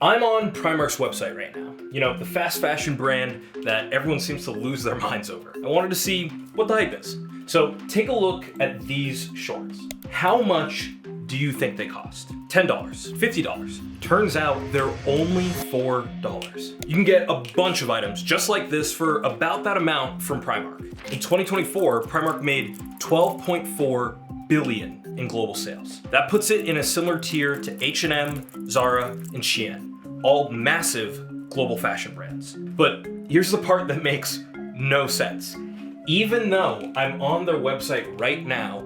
I'm on Primark's website right now. You know, the fast fashion brand that everyone seems to lose their minds over. I wanted to see what the hype is. So take a look at these shorts. How much do you think they cost? $10, $50. Turns out they're only $4. You can get a bunch of items just like this for about that amount from Primark. In 2024, Primark made $12.4 billion in global sales. That puts it in a similar tier to H&M, Zara, and Shein, all massive global fashion brands. But here's the part that makes no sense. Even though I'm on their website right now,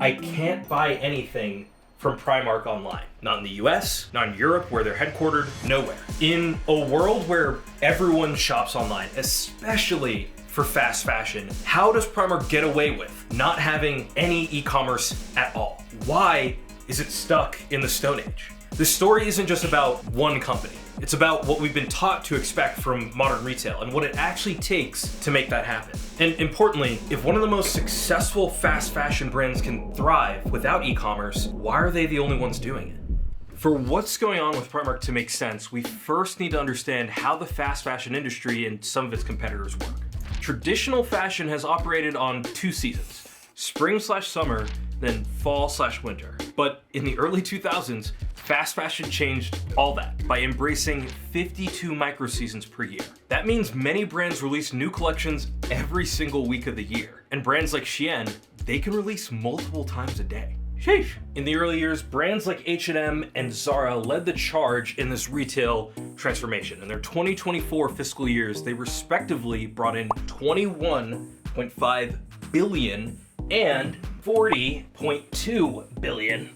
I can't buy anything from Primark online. Not in the US, not in Europe where they're headquartered, nowhere. In a world where everyone shops online, especially for fast fashion, how does Primark get away with not having any e-commerce at all? Why is it stuck in the Stone Age? This story isn't just about one company. It's about what we've been taught to expect from modern retail and what it actually takes to make that happen. And importantly, if one of the most successful fast fashion brands can thrive without e-commerce, why are they the only ones doing it? For what's going on with Primark to make sense, we first need to understand how the fast fashion industry and some of its competitors work. Traditional fashion has operated on two seasons, spring/summer, then fall/winter. But in the early 2000s, fast fashion changed all that by embracing 52 micro seasons per year. That means many brands release new collections every single week of the year. And brands like Shein, they can release multiple times a day. Sheesh. In the early years, brands like H&M and Zara led the charge in this retail transformation. In their 2024 fiscal years, they respectively brought in $21.5 billion and $40.2 billion.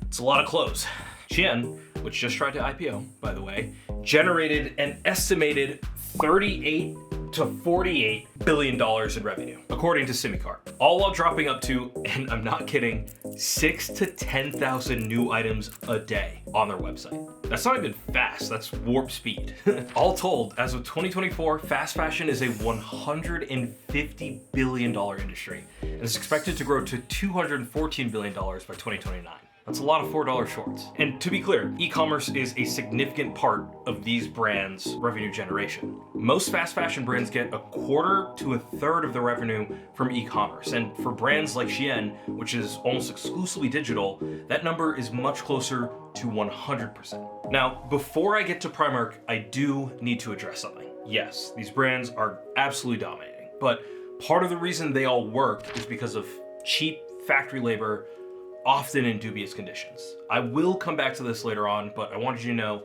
It's a lot of clothes. Shein, which just tried to IPO, by the way, generated an estimated $38 to $48 billion in revenue, according to Simicart, all while dropping up to, and I'm not kidding, 6,000 to 10,000 new items a day on their website. That's not even fast, that's warp speed. All told, as of 2024, fast fashion is a $150 billion industry, and is expected to grow to $214 billion by 2029. That's a lot of $4 shorts. And to be clear, e-commerce is a significant part of these brands' revenue generation. Most fast fashion brands get a quarter to a third of their revenue from e-commerce. And for brands like Shein, which is almost exclusively digital, that number is much closer to 100%. Now, before I get to Primark, I do need to address something. Yes, these brands are absolutely dominating, but part of the reason they all work is because of cheap factory labor, often in dubious conditions. I will come back to this later on, but I wanted you to know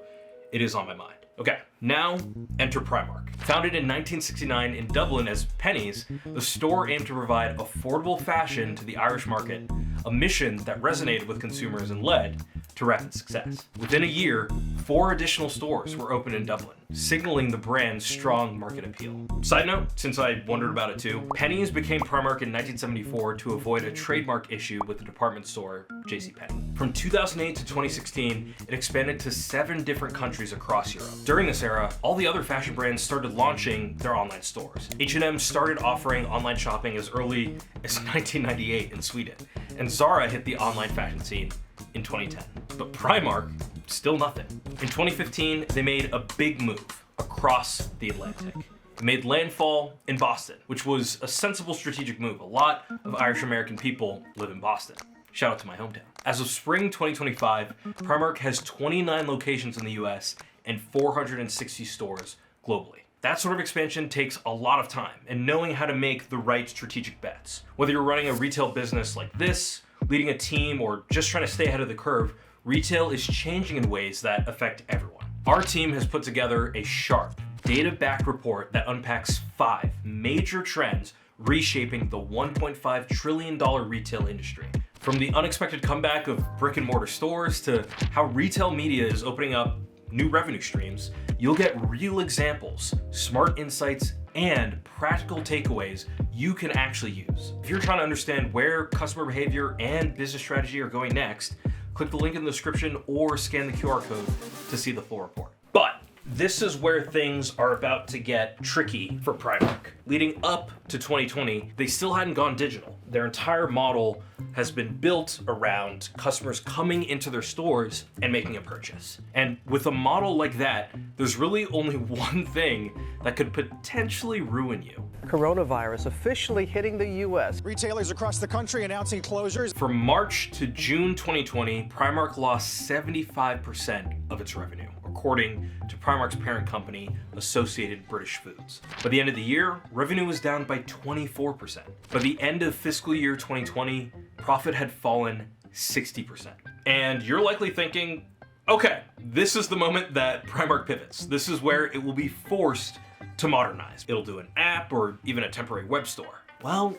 it is on my mind. Okay, now enter Primark. Founded in 1969 in Dublin as Pennies, the store aimed to provide affordable fashion to the Irish market, a mission that resonated with consumers and led to rapid success. Within a year, 4 additional stores were opened in Dublin, signaling the brand's strong market appeal. Side note, since I wondered about it too, Pennies became Primark in 1974 to avoid a trademark issue with the department store JCPenney. From 2008 to 2016, it expanded to 7 different countries across Europe. During this era, all the other fashion brands started launching their online stores. H&M started offering online shopping as early as 1998 in Sweden, and Zara hit the online fashion scene in 2010. But Primark, still nothing. In 2015, they made a big move across the Atlantic. They made landfall in Boston, which was a sensible strategic move. A lot of Irish American people live in Boston. Shout out to my hometown. As of spring 2025, Primark has 29 locations in the US and 460 stores globally. That sort of expansion takes a lot of time and knowing how to make the right strategic bets. Whether you're running a retail business like this, leading a team, or just trying to stay ahead of the curve, retail is changing in ways that affect everyone. Our team has put together a sharp, data-backed report that unpacks 5 major trends reshaping the $1.5 trillion retail industry. From the unexpected comeback of brick and mortar stores to how retail media is opening up new revenue streams, you'll get real examples, smart insights, and practical takeaways you can actually use. If you're trying to understand where customer behavior and business strategy are going next, click the link in the description or scan the QR code to see the full report. But this is where things are about to get tricky for Primark. leading up to 2020, they still hadn't gone digital. Their entire model has been built around customers coming into their stores and making a purchase. And with a model like that, there's really only one thing that could potentially ruin you. Coronavirus officially hitting the U.S. Retailers across the country announcing closures. From March to June 2020, Primark lost 75% of its revenue, according to Primark's parent company, Associated British Foods. By the end of the year, revenue was down by 24%. By the end of fiscal year 2020, profit had fallen 60%. And you're likely thinking, okay, this is the moment that Primark pivots. This is where it will be forced to modernize. It'll do an app or even a temporary web store. Well,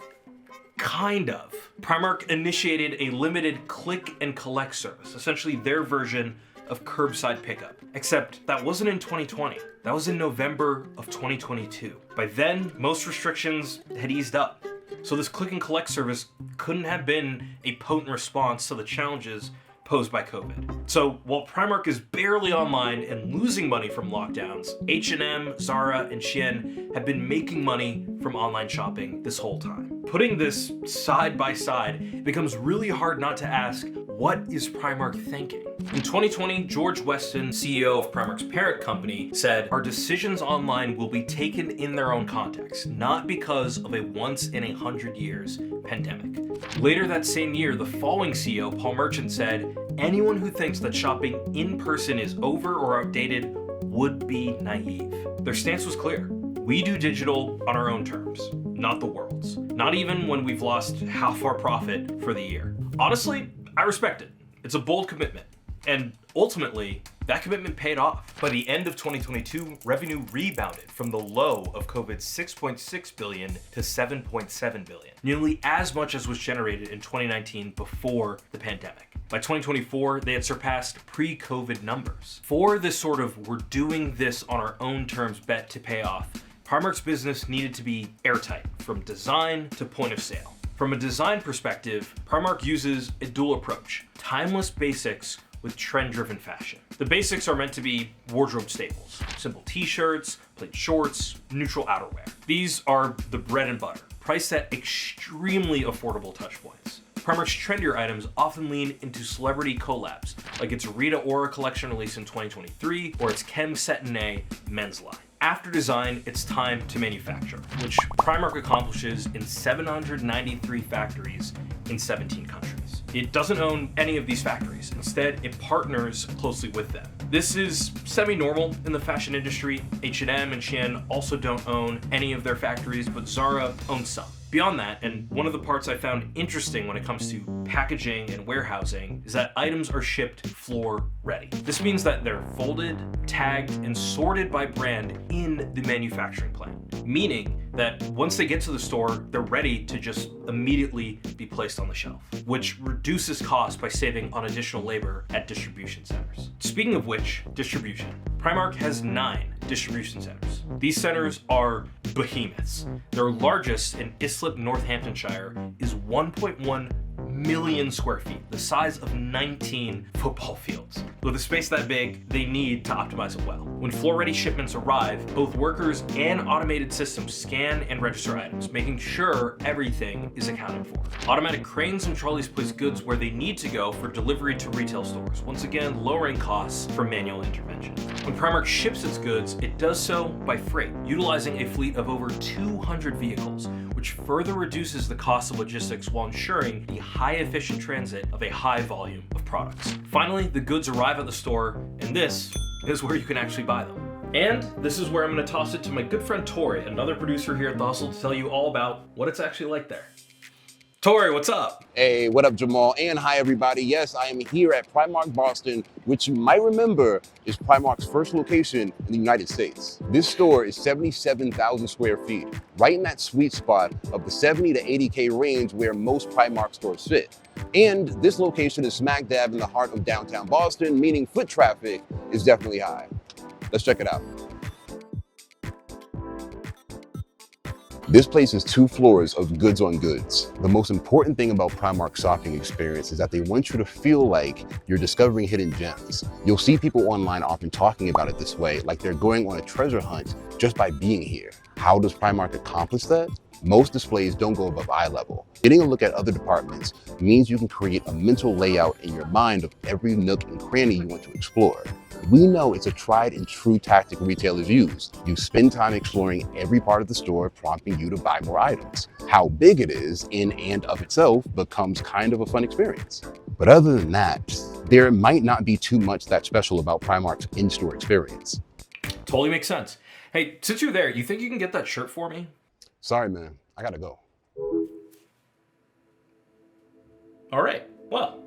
kind of. Primark initiated a limited click and collect service, essentially their version of curbside pickup. Except that wasn't in 2020. That was in November of 2022. By then, most restrictions had eased up. So this click and collect service couldn't have been a potent response to the challenges posed by COVID. So while Primark is barely online and losing money from lockdowns, H&M, Zara, and Shein have been making money from online shopping this whole time. Putting this side by side, it becomes really hard not to ask, what is Primark thinking? In 2020, George Weston, CEO of Primark's parent company, said, "Our decisions online will be taken in their own context, not because of a once-in-a-100 years pandemic." Later that same year, the following CEO, Paul Merchant, said, "Anyone who thinks that shopping in person is over or outdated would be naive." Their stance was clear. We do digital on our own terms, not the world's. Not even when we've lost half our profit for the year. Honestly, I respect it. It's a bold commitment. And ultimately, that commitment paid off. By the end of 2022, revenue rebounded from the low of COVID's $6.6 billion to $7.7 billion, nearly as much as was generated in 2019 before the pandemic. By 2024, they had surpassed pre-COVID numbers. For this sort of "we're doing this on our own terms" bet to pay off, Primark's business needed to be airtight, from design to point of sale. From a design perspective, Primark uses a dual approach: timeless basics with trend-driven fashion. The basics are meant to be wardrobe staples: simple t-shirts, plain shorts, neutral outerwear. These are the bread and butter, priced at extremely affordable touchpoints. Primark's trendier items often lean into celebrity collabs, like its Rita Ora collection released in 2023 or its Kem Cetinay men's line. After design, it's time to manufacture, which Primark accomplishes in 793 factories in 17 countries. It doesn't own any of these factories. Instead, it partners closely with them. This is semi-normal in the fashion industry. H&M and Shein also don't own any of their factories, but Zara owns some. Beyond that, and one of the parts I found interesting when it comes to packaging and warehousing, is that items are shipped floor ready. This means that they're folded, tagged, and sorted by brand in the manufacturing plant, meaning that once they get to the store, they're ready to just immediately be placed on the shelf, which reduces costs by saving on additional labor at distribution centers. Speaking of which, distribution. Primark has 9 distribution centers. These centers are behemoths. Their largest in Islip, Northamptonshire, is 1.1 million square feet, the size of 19 football fields. With a space that big, they need to optimize it well. When floor-ready shipments arrive, both workers and automated systems scan and register items, making sure everything is accounted for. Automatic cranes and trolleys place goods where they need to go for delivery to retail stores, once again lowering costs from manual intervention. When Primark ships its goods, it does so by freight, utilizing a fleet of over 200 vehicles, which further reduces the cost of logistics while ensuring the high-efficient transit of a high volume of products. Finally, the goods arrive at the store, and this is where you can actually buy them. And this is where I'm going to toss it to my good friend Tori, another producer here at The Hustle, to tell you all about what it's actually like there. Tori, what's up? Hey, what up, Jamal? And hi, everybody. Yes, I am here at Primark Boston, which you might remember is Primark's first location in the United States. This store is 77,000 square feet, right in that sweet spot of the 70 to 80K range where most Primark stores fit. And this location is smack dab in the heart of downtown Boston, meaning foot traffic is definitely high. Let's check it out. This place is 2 floors of goods on goods. The most important thing about Primark's shopping experience is that they want you to feel like you're discovering hidden gems. You'll see people online often talking about it this way, like they're going on a treasure hunt just by being here. How does Primark accomplish that? Most displays don't go above eye level. Getting a look at other departments means you can create a mental layout in your mind of every nook and cranny you want to explore. We know it's a tried and true tactic retailers use. You spend time exploring every part of the store, prompting you to buy more items. How big it is in and of itself becomes kind of a fun experience. But other than that, there might not be too much that's special about Primark's in-store experience. Totally makes sense. Hey, since you're there, you think you can get that shirt for me? Sorry, man, I gotta go. All right, well.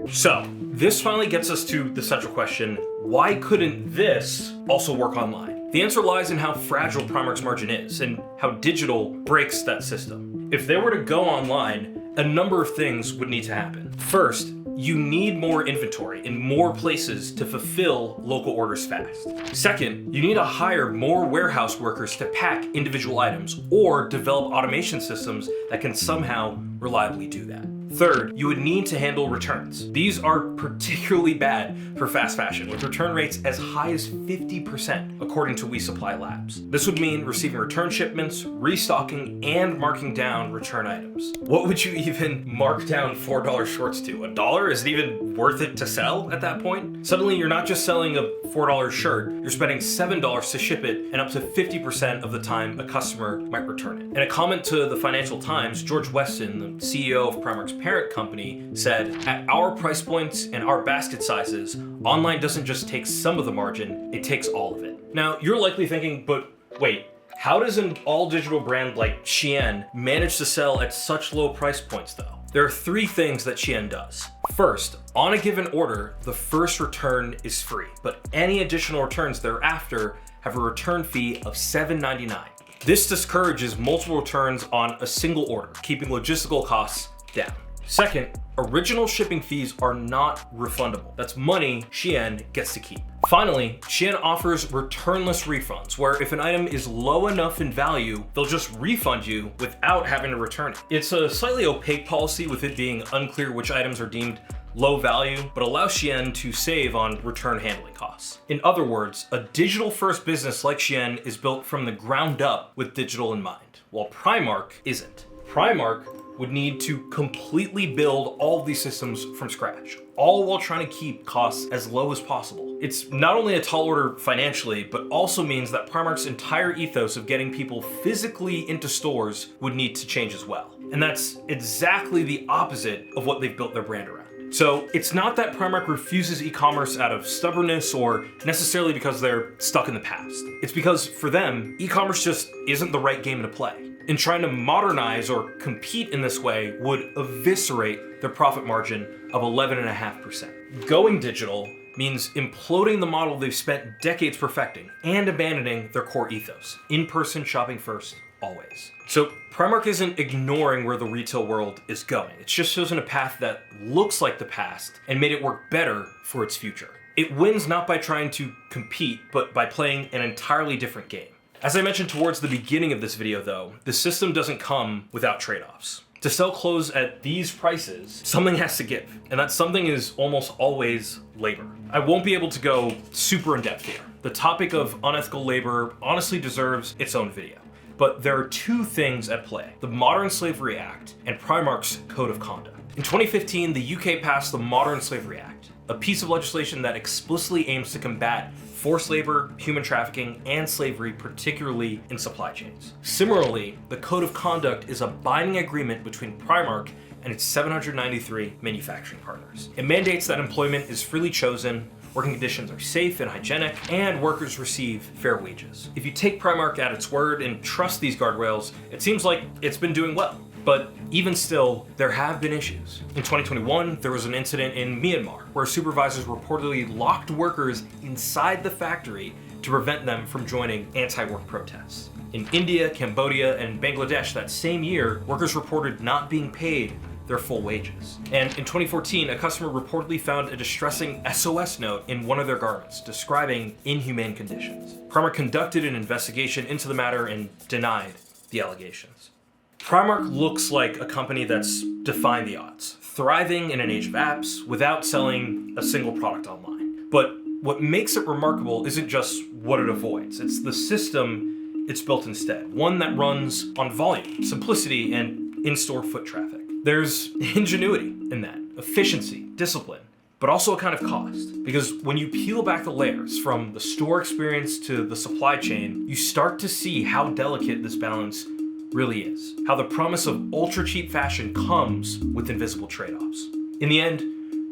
So this finally gets us to the central question, why couldn't this also work online? The answer lies in how fragile Primark's margin is and how digital breaks that system. If they were to go online, a number of things would need to happen. First, you need more inventory in more places to fulfill local orders fast. Second, you need to hire more warehouse workers to pack individual items or develop automation systems that can somehow reliably do that. Third, you would need to handle returns. These are particularly bad for fast fashion, with return rates as high as 50%, according to We Supply Labs. This would mean receiving return shipments, restocking, and marking down return items. What would you even mark down $4 shorts to? $1? Is it even worth it to sell at that point? Suddenly, you're not just selling a $4 shirt, you're spending $7 to ship it, and up to 50% of the time a customer might return it. In a comment to the Financial Times, George Weston, the CEO of Primark's parent company, said, "At our price points and our basket sizes, online doesn't just take some of the margin, it takes all of it." Now, you're likely thinking, but wait, how does an all-digital brand like Shein manage to sell at such low price points though? There are 3 things that Shein does. First, on a given order, the first return is free, but any additional returns thereafter have a return fee of $7.99. This discourages multiple returns on a single order, keeping logistical costs down. Second, original shipping fees are not refundable. That's money Shein gets to keep. Finally, Shein offers returnless refunds, where if an item is low enough in value, they'll just refund you without having to return it. It's a slightly opaque policy, with it being unclear which items are deemed low value, but allows Shein to save on return handling costs. In other words, a digital-first business like Shein is built from the ground up with digital in mind, while Primark isn't. Primark would need to completely build all of these systems from scratch, all while trying to keep costs as low as possible. It's not only a tall order financially, but also means that Primark's entire ethos of getting people physically into stores would need to change as well. And that's exactly the opposite of what they've built their brand around. So it's not that Primark refuses e-commerce out of stubbornness or necessarily because they're stuck in the past. It's because for them, e-commerce just isn't the right game to play. And trying to modernize or compete in this way would eviscerate their profit margin of 11.5%. Going digital means imploding the model they've spent decades perfecting and abandoning their core ethos: in-person shopping first, always. So Primark isn't ignoring where the retail world is going. It's just chosen a path that looks like the past and made it work better for its future. It wins not by trying to compete, but by playing an entirely different game. As I mentioned towards the beginning of this video though, the system doesn't come without trade-offs. To sell clothes at these prices, something has to give, and that something is almost always labor. I won't be able to go super in depth here. The topic of unethical labor honestly deserves its own video. But there are 2 things at play: the Modern Slavery Act and Primark's Code of Conduct. In 2015, the UK passed the Modern Slavery Act, a piece of legislation that explicitly aims to combat forced labor, human trafficking, and slavery, particularly in supply chains. Similarly, the Code of Conduct is a binding agreement between Primark and its 793 manufacturing partners. It mandates that employment is freely chosen, working conditions are safe and hygienic, and workers receive fair wages. If you take Primark at its word and trust these guardrails, it seems like it's been doing well. But even still, there have been issues. In 2021, there was an incident in Myanmar where supervisors reportedly locked workers inside the factory to prevent them from joining anti-work protests. In India, Cambodia, and Bangladesh that same year, workers reported not being paid their full wages. And in 2014, a customer reportedly found a distressing SOS note in one of their garments describing inhumane conditions. Primark conducted an investigation into the matter and denied the allegations. Primark looks like a company that's defying the odds, thriving in an age of apps without selling a single product online. But what makes it remarkable isn't just what it avoids, it's the system it's built instead, one that runs on volume, simplicity, and in-store foot traffic. There's ingenuity in that, efficiency, discipline, but also a kind of cost. Because when you peel back the layers from the store experience to the supply chain, you start to see how delicate this balance really is. How the promise of ultra cheap fashion comes with invisible trade-offs. In the end,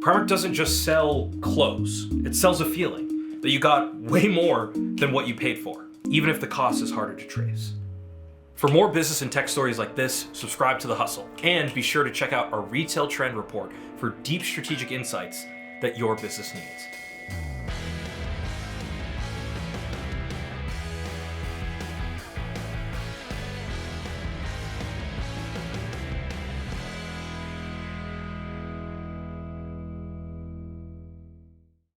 Primark doesn't just sell clothes, it sells a feeling that you got way more than what you paid for, even if the cost is harder to trace. For more business and tech stories like this, subscribe to The Hustle, and be sure to check out our Retail Trend Report for deep strategic insights that your business needs.